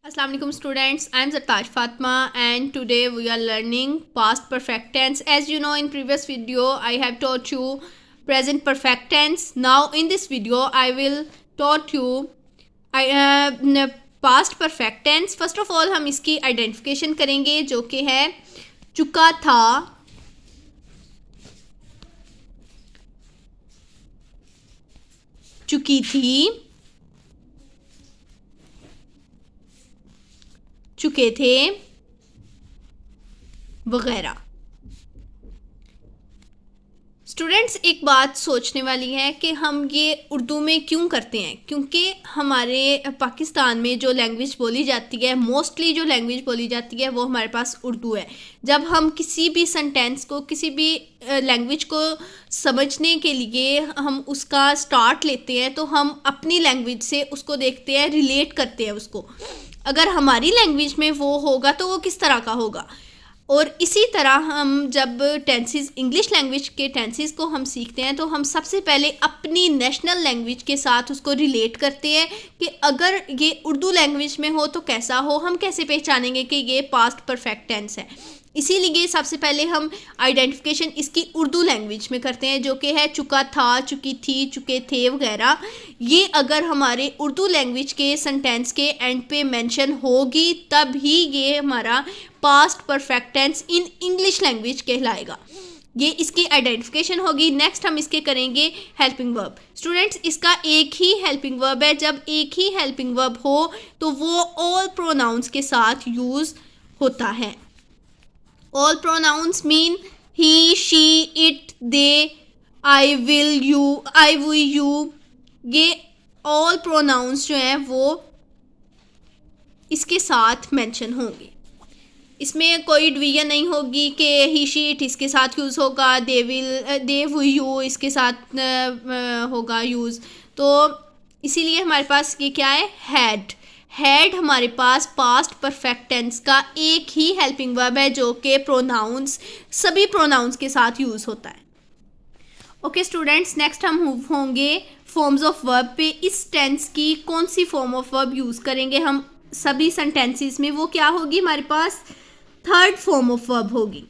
Assalamu alaikum students, I am Zartaj Fatma and today we are learning past perfect tense. As you know, in previous video I have taught you present perfect tense. Now in this video I will taught you past perfect tense. First of all हम इसकी identification करेंगे जो कि है चुका था, चुकी थी, चुके थे वगैरह। स्टूडेंट्स एक बात सोचने वाली है कि हम ये उर्दू में क्यों करते हैं, क्योंकि हमारे पाकिस्तान में जो लैंग्वेज बोली जाती है, मोस्टली जो लैंग्वेज बोली जाती है वो हमारे पास उर्दू है। जब हम किसी भी सेंटेंस को, किसी भी लैंग्वेज को समझने के लिए हम उसका स्टार्ट लेते हैं तो हम अपनी लैंग्वेज से उसको देखते हैं, रिलेट करते हैं उसको। अगर हमारी लैंग्वेज में वो होगा तो वो किस तरह का होगा। और इसी तरह हम जब टेंसेस, इंग्लिश लैंग्वेज के टेंसेस को हम सीखते हैं तो हम सबसे पहले अपनी नेशनल लैंग्वेज के साथ उसको रिलेट करते हैं कि अगर ये उर्दू लैंग्वेज में हो तो कैसा हो, हम कैसे पहचानेंगे कि ये पास्ट परफेक्ट टेंस है। इसीलिए सबसे पहले हम आइडेंटिफिकेशन इसकी उर्दू लैंग्वेज में करते हैं जो कि है चुका था, चुकी थी, चुके थे वगैरह। ये अगर हमारे उर्दू लैंग्वेज के सेंटेंस के एंड पे मेंशन होगी तब ही ये हमारा past perfect tense in English language कहलाएगा। ये इसकी आइडेंटिफिकेशन होगी। नेक्स्ट हम इसके करेंगे हेल्पिंग वर्ब। स्टूडेंट्स इसका एक ही हेल्पिंग वर्ब है। जब एक ही हेल्पिंग वर्ब हो तो वो ऑल प्रोनाउंस के साथ यूज़ होता है। All pronouns mean he, she, it, they, I will, you, I, we, you। ये all pronouns जो हैं वो इसके साथ मेंशन होंगे। इसमें कोई डिवीजन नहीं होगी कि he, she, it इसके साथ यूज़ होगा, they will, they, we, you इसके साथ होगा यूज़। तो इसीलिए हमारे पास ये क्या है, हैड हमारे पास पास्ट परफेक्ट टेंस का एक ही हेल्पिंग वर्ब है जो कि प्रोनाउंस, सभी प्रोनाउंस के साथ यूज़ होता है। ओके स्टूडेंट्स, नेक्स्ट हम मूव होंगे फॉर्म्स ऑफ वर्ब पे। इस टेंस की कौन सी फॉर्म ऑफ वर्ब यूज़ करेंगे हम सभी सेंटेंसेस में, वो क्या होगी, हमारे पास थर्ड फॉर्म ऑफ वर्ब होगी।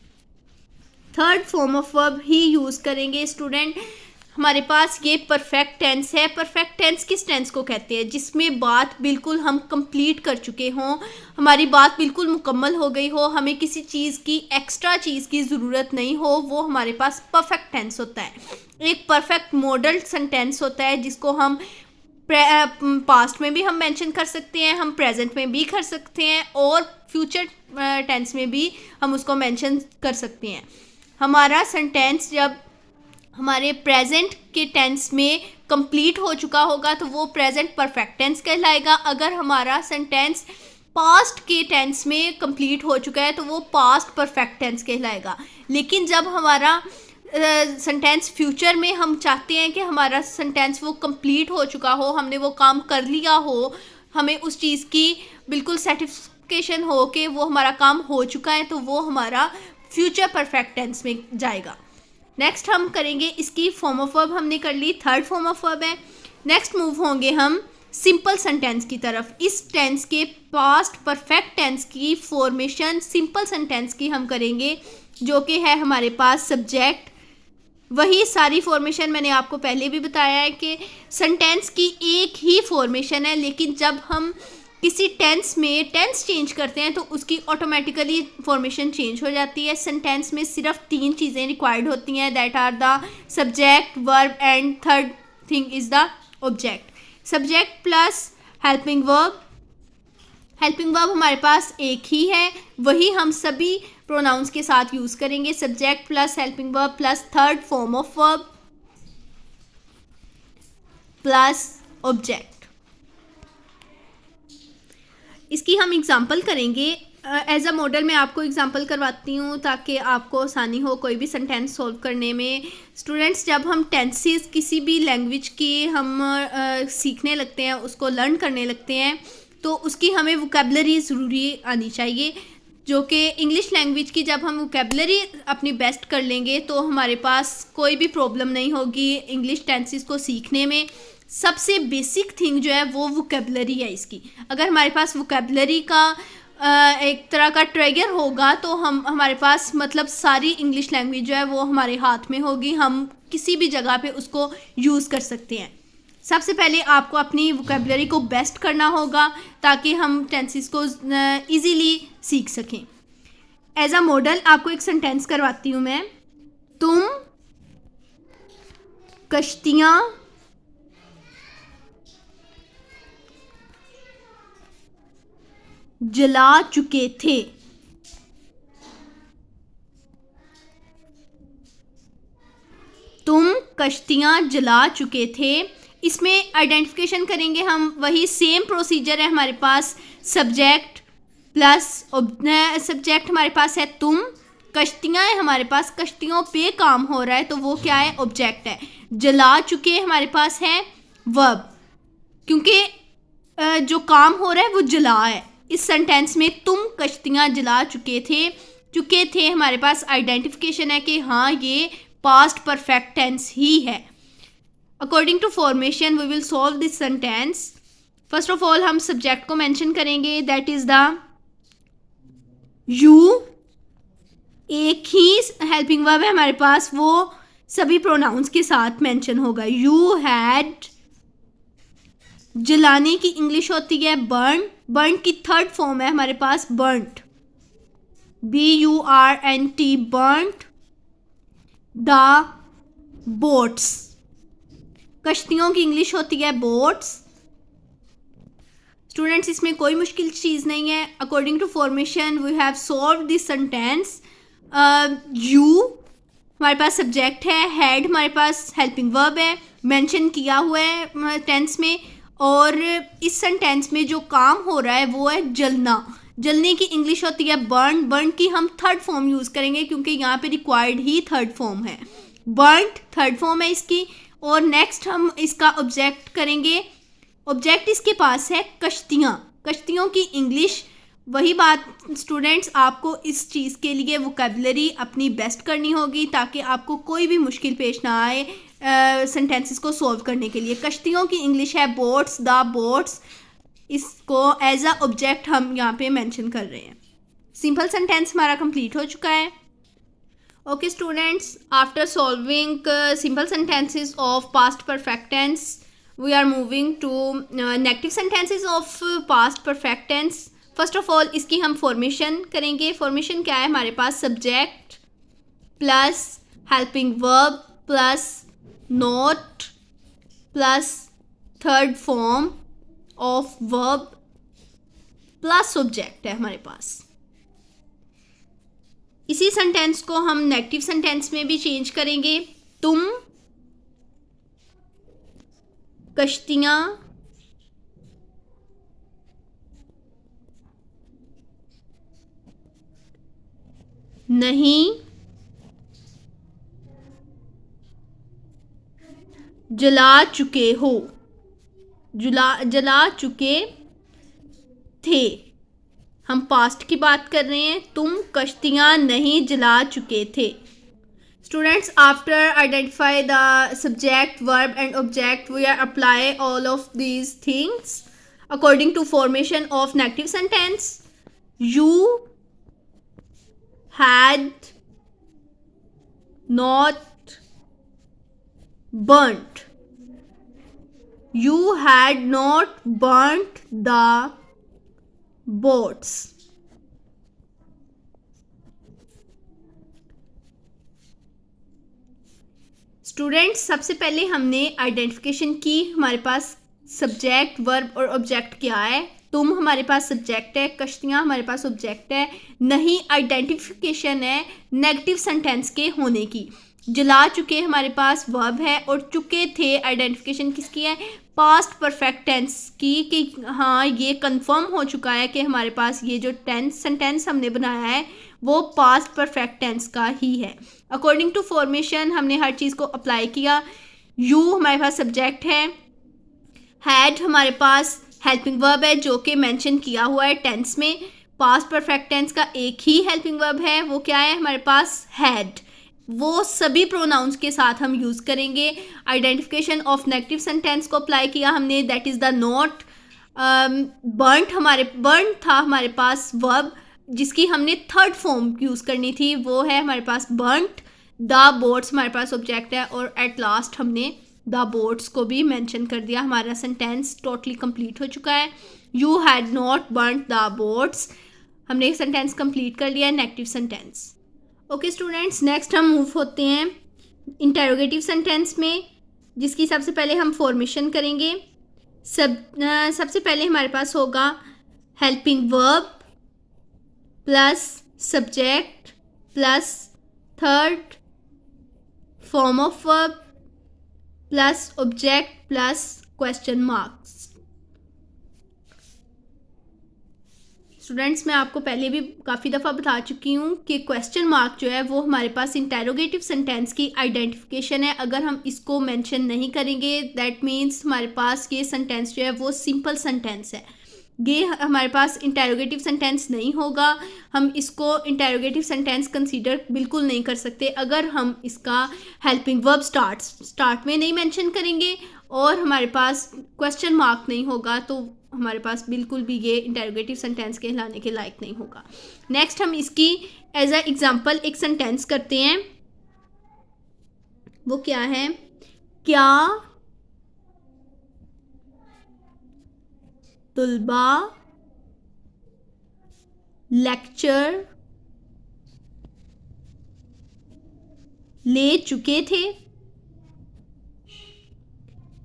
Third form of verb he use करेंगे स्टूडेंट। हमारे पास ये परफेक्ट टेंस है। परफेक्ट टेंस किस टेंस को कहते हैं, जिसमें बात बिल्कुल हम कंप्लीट कर चुके हों, हमारी बात बिल्कुल मुकम्मल हो गई हो, हमें किसी चीज़ की, एक्स्ट्रा चीज़ की ज़रूरत नहीं हो, वो हमारे पास परफेक्ट टेंस होता है। एक परफेक्ट मॉडल सेंटेंस होता है जिसको हम पास्ट में भी हम मेंशन कर सकते हैं, हम प्रेजेंट में भी कर सकते हैं और फ्यूचर टेंस में भी हम उसको मेंशन कर सकते हैं। हमारा सेंटेंस जब हमारे प्रेजेंट के टेंस में कंप्लीट हो चुका होगा तो वो प्रेजेंट परफेक्ट टेंस कहलाएगा। अगर हमारा सेंटेंस पास्ट के टेंस में कंप्लीट हो चुका है तो वो पास्ट परफेक्ट टेंस कहलाएगा। लेकिन जब हमारा सेंटेंस फ्यूचर में हम चाहते हैं कि हमारा सेंटेंस वो कंप्लीट हो चुका हो, हमने वो काम कर लिया हो, हमें उस चीज़ की बिल्कुल सेटिस्फिकेशन हो कि वो हमारा काम हो चुका है, तो वो हमारा फ्यूचर परफेक्ट टेंस में जाएगा। नेक्स्ट हम करेंगे इसकी फॉर्म ऑफ वर्ब, हमने कर ली, थर्ड फॉर्म ऑफ वर्ब है। नेक्स्ट मूव होंगे हम सिंपल सेंटेंस की तरफ। इस टेंस के पास्ट परफेक्ट टेंस की फॉर्मेशन सिंपल सेंटेंस की हम करेंगे जो कि है हमारे पास सब्जेक्ट। वही सारी फॉर्मेशन मैंने आपको पहले भी बताया है कि सेंटेंस की एक ही फॉर्मेशन है, लेकिन जब हम किसी टेंस में टेंस चेंज करते हैं तो उसकी ऑटोमेटिकली फॉर्मेशन चेंज हो जाती है। सेंटेंस में सिर्फ 3 चीज़ें रिक्वायर्ड होती हैं, that are the subject, verb and third thing is the object. Subject plus helping verb. Helping verb हमारे पास एक ही है, वही हम सभी प्रोनाउंस के साथ यूज़ करेंगे। Subject plus helping verb plus third form of verb plus object. इसकी हम एग्जांपल करेंगे। एज अ मॉडल मैं आपको एग्जांपल करवाती हूँ ताकि आपको आसानी हो कोई भी सेंटेंस सॉल्व करने में। स्टूडेंट्स जब हम टेंसेस किसी भी लैंग्वेज की हम सीखने लगते हैं, उसको लर्न करने लगते हैं, तो उसकी हमें वोकैबुलरी ज़रूरी आनी चाहिए, जो कि इंग्लिश लैंग्वेज की जब हम वोकैबुलरी अपनी बेस्ट कर लेंगे तो हमारे पास कोई भी प्रॉब्लम नहीं होगी इंग्लिश टेंसेस को सीखने में। सबसे बेसिक थिंग जो है वो वोकेबलरी है इसकी। अगर हमारे पास वोकेबलरी का एक तरह का ट्रिगर होगा तो हमारे पास मतलब सारी इंग्लिश लैंग्वेज जो है वो हमारे हाथ में होगी, हम किसी भी जगह पे उसको यूज़ कर सकते हैं। सबसे पहले आपको अपनी वोकेबलरी को बेस्ट करना होगा ताकि हम टेंसेस को इजीली सीख सकें। एज अ मॉडल आपको एक सेंटेंस करवाती हूँ मैं। तुम कश्तियाँ जला चुके थे। तुम कश्तियाँ जला चुके थे। इसमें आइडेंटिफिकेशन करेंगे हम, वही सेम प्रोसीजर है हमारे पास। सब्जेक्ट प्लस सब्जेक्ट हमारे पास है तुम, कश्तियाँ है हमारे पास, कश्तियों पे काम हो रहा है तो वो क्या है, ऑब्जेक्ट है। जला चुके हमारे पास है वर्ब, क्योंकि जो काम हो रहा है वो जला है। इस सेंटेंस में तुम कश्तियाँ जला चुके थे हमारे पास आइडेंटिफिकेशन है कि हाँ ये पास्ट परफेक्ट टेंस ही है। According to formation we will solve this sentence. First of all हम सब्जेक्ट को मेंशन करेंगे, दैट इज द यू। एक ही हेल्पिंग वर्ब है हमारे पास, वो सभी प्रोनाउंस के साथ मेंशन होगा। You had. जलाने की इंग्लिश होती है बर्न। बर्न की थर्ड फॉर्म है हमारे पास burnt, BURNT, burnt the boats. कश्तियों की इंग्लिश होती है बोट्स। स्टूडेंट्स इसमें कोई मुश्किल चीज़ नहीं है। According to formation we have solve this sentence. You हमारे पास सब्जेक्ट है, हैड हमारे पास हेल्पिंग वर्ब है, मेंशन किया हुआ है टेंस में, और इस सेंटेंस में जो काम हो रहा है वो है जलना। जलने की इंग्लिश होती है बर्न। बर्न की हम थर्ड फॉर्म यूज़ करेंगे क्योंकि यहाँ पे रिक्वायर्ड ही थर्ड फॉर्म है। बर्न्ट थर्ड फॉर्म है इसकी। और नेक्स्ट हम इसका ऑब्जेक्ट करेंगे। ऑब्जेक्ट इसके पास है कश्तियाँ। कश्तियों की इंग्लिश, वही बात स्टूडेंट्स, आपको इस चीज़ के लिए वोकेबलरी अपनी बेस्ट करनी होगी ताकि आपको कोई भी मुश्किल पेश ना आए सेंटेंसेस को सॉल्व करने के लिए। कश्तियों की इंग्लिश है बोट्स, द बोट्स। इसको एज अ ऑब्जेक्ट हम यहाँ पे मेंशन कर रहे हैं। सिंपल सेंटेंस हमारा कंप्लीट हो चुका है। Okay students, after solving simple sentences of past perfect tense we are moving to negative sentences of past perfect tense. First of all इसकी हम फॉर्मेशन करेंगे। फॉर्मेशन क्या है हमारे पास, subject plus helping verb plus not plus third form of verb plus object है हमारे पास। इसी सेंटेंस को हम नेगेटिव सेंटेंस में भी चेंज करेंगे। तुम कश्तियाँ नहीं जला चुके हो, जला चुके थे। हम पास्ट की बात कर रहे हैं। तुम कश्तियाँ नहीं जला चुके थे। Students, after identify the subject verb and object we are apply all of these things according to formation of negative sentence. You had not burnt. You had not burnt the boats. Students, सबसे पहले हमने identification की। हमारे पास subject verb और object क्या है। तुम हमारे पास सब्जेक्ट है, कश्तियाँ हमारे पास ऑब्जेक्ट है। नहीं आइडेंटिफिकेशन है नेगेटिव सेंटेंस के होने की। जला चुके हमारे पास वर्ब है और चुके थे आइडेंटिफिकेशन किसकी है, पास्ट परफेक्ट टेंस की, कि हाँ ये कंफर्म हो चुका है कि हमारे पास ये जो सेंटेंस हमने बनाया है वो पास्ट परफेक्ट टेंस का ही है। अकॉर्डिंग टू फॉर्मेशन हमने हर चीज़ को अप्लाई किया। यू हमारे पास सब्जेक्ट है, हैड हमारे पास हेल्पिंग वर्ब है जो कि मेंशन किया हुआ है टेंस में। पास्ट परफेक्ट टेंस का एक ही हेल्पिंग वर्ब है, वो क्या है हमारे पास, हैड। वो सभी प्रोनाउंस के साथ हम यूज़ करेंगे। आइडेंटिफिकेशन ऑफ नेगेटिव सेंटेंस को अप्लाई किया हमने, that is the not. Burn था हमारे पास वर्ब, जिसकी हमने थर्ड फॉर्म यूज़ करनी थी, वो है हमारे पास बर्नट। द बोट्स हमारे पास ऑब्जेक्ट है, और एट लास्ट हमने द बोट्स को भी मेंशन कर दिया। हमारा सेंटेंस टोटली कंप्लीट हो चुका है। You had not burnt the boats, हमने एक सेंटेंस कंप्लीट कर लिया है, negative sentence. Okay students, next हम मूव होते हैं इंटेरोगेटिव सेंटेंस में, जिसकी सबसे पहले हम फॉर्मेशन करेंगे। सबसे पहले हमारे पास होगा helping verb plus subject plus third form of verb plus object plus question marks. Students, मैं आपको पहले भी काफ़ी दफ़ा बता चुकी हूँ कि क्वेश्चन मार्क जो है वो हमारे पास इंटेरोगेटिव सेंटेंस की आइडेंटिफिकेशन है। अगर हम इसको मेंशन नहीं करेंगे, दैट मीन्स हमारे पास ये सेंटेंस जो है वो सिंपल सेंटेंस है, ये हमारे पास इंटेरोगेटिव सेंटेंस नहीं होगा। हम इसको इंटेरोगेटिव सेंटेंस कंसीडर बिल्कुल नहीं कर सकते अगर हम इसका हेल्पिंग वर्ब स्टार्ट में नहीं मेंशन करेंगे और हमारे पास क्वेश्चन मार्क नहीं होगा, तो हमारे पास बिल्कुल भी ये इंटेरोगेटिव सेंटेंस कहलाने के लायक नहीं होगा। नेक्स्ट हम इसकी एज अ एग्जांपल एक सेंटेंस करते हैं। वो क्या है? क्या तुलबा लेक्चर ले चुके थे?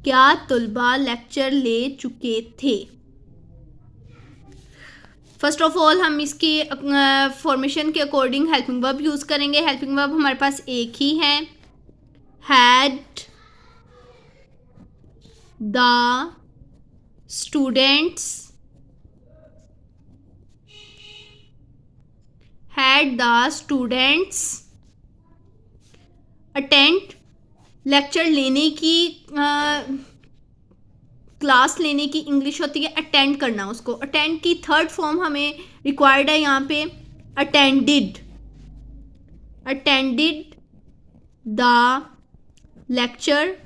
क्या तुलबा लेक्चर ले चुके थे? फर्स्ट ऑफ ऑल हम इसकी फॉर्मेशन के अकॉर्डिंग हेल्पिंग वर्ब यूज़ करेंगे। हेल्पिंग वर्ब हमारे पास एक ही है, had the students attend lecture लेने की क्लास लेने की इंग्लिश होती है अटेंड करना। उसको अटेंड की थर्ड फॉर्म हमें रिक्वायर्ड है यहाँ पे, attended the lecture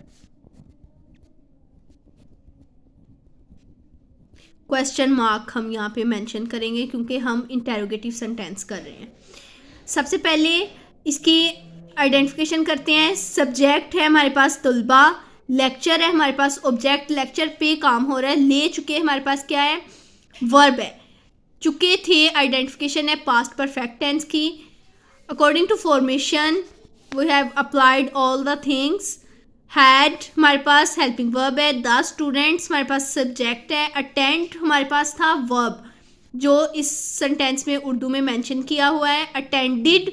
question mark हम यहाँ पे मेंशन करेंगे क्योंकि हम इंटेरोगेटिव सेंटेंस कर रहे हैं। सबसे पहले इसकी आइडेंटिफिकेशन करते हैं। सब्जेक्ट है हमारे पास तुलबा, लेक्चर है हमारे पास ऑब्जेक्ट, लेक्चर पे काम हो रहा है। ले चुके हमारे पास क्या है? वर्ब है। चुके थे आइडेंटिफिकेशन है पास्ट परफेक्ट टेंस की। According to formation we have applied all the things. Had हमारे पास हेल्पिंग वर्ब है, द स्टूडेंट्स हमारे पास सब्जेक्ट है, अटेंड हमारे पास था वर्ब जो इस सेंटेंस में उर्दू में मेंशन किया हुआ है। अटेंडेड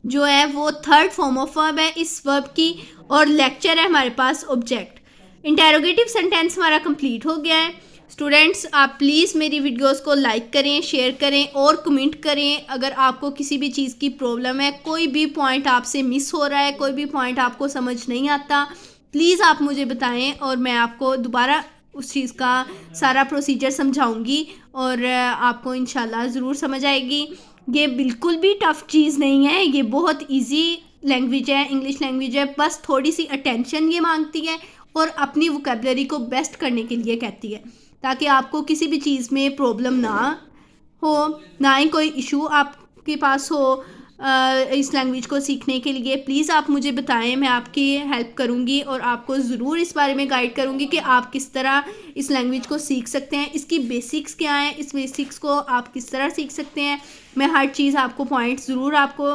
जो है वो थर्ड फॉर्म ऑफ वर्ब है इस वर्ब की, और लेक्चर है हमारे पास ऑब्जेक्ट। इंटेरोगेटिव सेंटेंस हमारा कंप्लीट हो गया है। स्टूडेंट्स, आप प्लीज़ मेरी वीडियोस को लाइक करें, शेयर करें और कमेंट करें। अगर आपको किसी भी चीज़ की प्रॉब्लम है, कोई भी पॉइंट आपसे मिस हो रहा है, कोई भी पॉइंट आपको समझ नहीं आता, प्लीज़ आप मुझे बताएं और मैं आपको दोबारा उस चीज़ का सारा प्रोसीजर समझाऊंगी और आपको इंशाल्लाह ज़रूर समझ आएगी। ये बिल्कुल भी टफ़ चीज़ नहीं है, ये बहुत इजी लैंग्वेज है, इंग्लिश लैंग्वेज है। बस थोड़ी सी अटेंशन ये मांगती है और अपनी वोकैबुलरी को बेस्ट करने के लिए कहती है, ताकि आपको किसी भी चीज़ में प्रॉब्लम ना हो, ना ही कोई इशू आपके पास हो इस लैंग्वेज को सीखने के लिए। प्लीज़ आप मुझे बताएं, मैं आपकी हेल्प करूंगी और आपको ज़रूर इस बारे में गाइड करूंगी कि आप किस तरह इस लैंग्वेज को सीख सकते हैं, इसकी बेसिक्स क्या हैं, इस बेसिक्स को आप किस तरह सीख सकते हैं। मैं हर चीज़ आपको पॉइंट ज़रूर आपको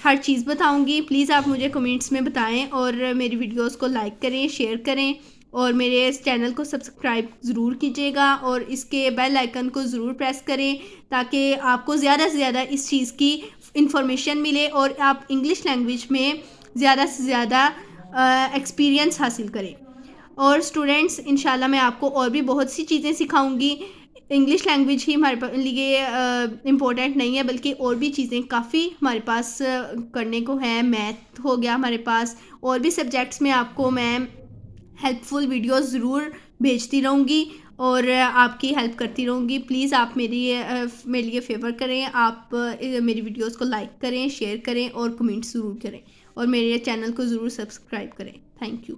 हर चीज़ बताऊंगी। प्लीज़ आप मुझे कमेंट्स में बताएं और मेरी वीडियोस को लाइक करें, शेयर करें और मेरे इस चैनल को सब्सक्राइब ज़रूर कीजिएगा और इसके बेल आइकन को ज़रूर प्रेस करें ताकि आपको ज़्यादा से ज़्यादा इस चीज़ की इंफॉर्मेशन मिले और आप इंग्लिश लैंग्वेज में ज़्यादा से ज़्यादा एक्सपीरियंस हासिल करें। और स्टूडेंट्स, इंशाल्लाह मैं आपको और भी बहुत सी चीज़ें सिखाऊंगी। इंग्लिश लैंग्वेज ही हमारे लिए इम्पोर्टेंट नहीं है, बल्कि और भी चीज़ें काफ़ी हमारे पास करने को है। मैथ हो गया हमारे पास, और भी सब्जेक्ट्स में आपको मैं हेल्पफुल वीडियोस ज़रूर भेजती रहूँगी और आपकी हेल्प करती रहूँगी। प्लीज़ आप मेरे लिए फ़ेवर करें, आप मेरी वीडियोस को लाइक करें, शेयर करें और कमेंट ज़रूर करें और मेरे चैनल को ज़रूर सब्सक्राइब करें। Thank you.